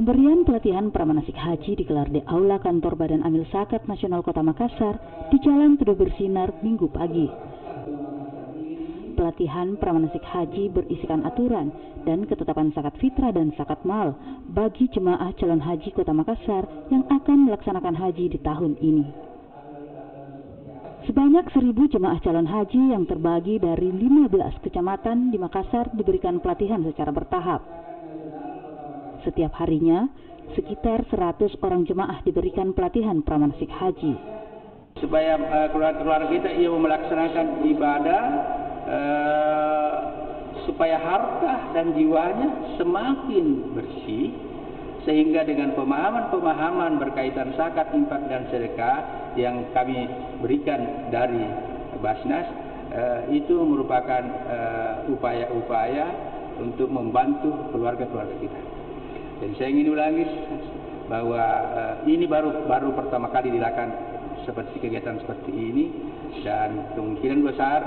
Pemberian pelatihan pramanasik haji digelar di Aula Kantor Badan Amil Zakat Nasional Kota Makassar di Jalan Teduh Bersinar Minggu pagi. Pelatihan pramanasik haji berisikan aturan dan ketetapan zakat fitrah dan zakat mal bagi jemaah calon haji Kota Makassar yang akan melaksanakan haji di tahun ini. Sebanyak 1.000 jemaah calon haji yang terbagi dari 15 kecamatan di Makassar diberikan pelatihan secara bertahap. Setiap harinya, sekitar 100 orang jemaah diberikan pelatihan pramanasik haji. Supaya keluarga kita ia melaksanakan ibadah, supaya harta dan jiwanya semakin bersih, sehingga dengan pemahaman berkaitan zakat, infak dan sedekah yang kami berikan dari Basnas, itu merupakan upaya-upaya untuk membantu keluarga-keluarga kita. Jadi saya ingin ulangi bahwa ini baru pertama kali dilakukan seperti kegiatan seperti ini, dan kemungkinan besar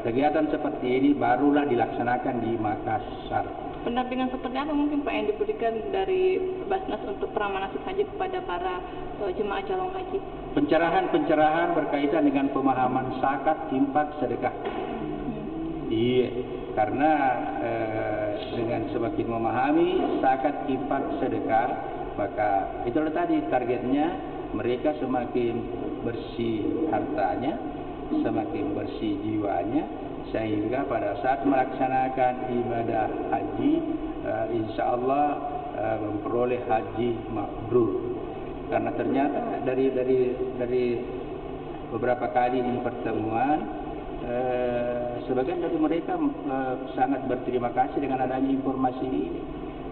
kegiatan seperti ini barulah dilaksanakan di Makassar. Pendampingan seperti apa mungkin Pak yang diberikan dari Basnas untuk pramanasik haji kepada para jemaah calon haji? Pencerahan berkaitan dengan pemahaman zakat, infak, sedekah. Iya, karena dengan semakin memahami zakat, infak, sedekah, maka itulah tadi targetnya, mereka semakin bersih hartanya, semakin bersih jiwanya, sehingga pada saat melaksanakan ibadah haji, insya Allah memperoleh haji mabrur. Karena ternyata dari beberapa kali ini pertemuan, sebagian dari mereka sangat berterima kasih dengan adanya informasi ini,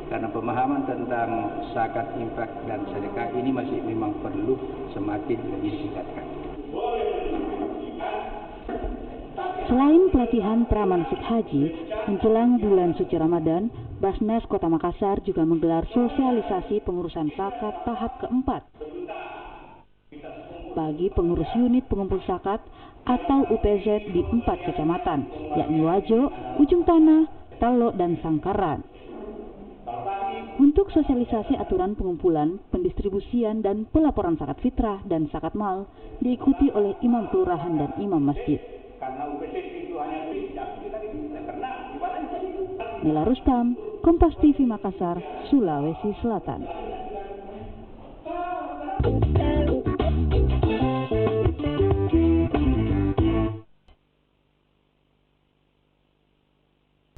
karena pemahaman tentang zakat, infak dan sedekah ini masih memang perlu semakin ditingkatkan. Selain pelatihan pramanasik haji, menjelang bulan suci Ramadan, Basnas Kota Makassar juga menggelar sosialisasi pengurusan zakat tahap keempat bagi pengurus unit pengumpul zakat atau UPZ di 4 kecamatan, yakni Wajo, Ujung Tanah, Talo, dan Sangkaran. Untuk sosialisasi aturan pengumpulan, pendistribusian, dan pelaporan zakat fitrah dan zakat mal diikuti oleh imam kelurahan dan imam masjid. Nila Rustam, Kompas TV Makassar, Sulawesi Selatan.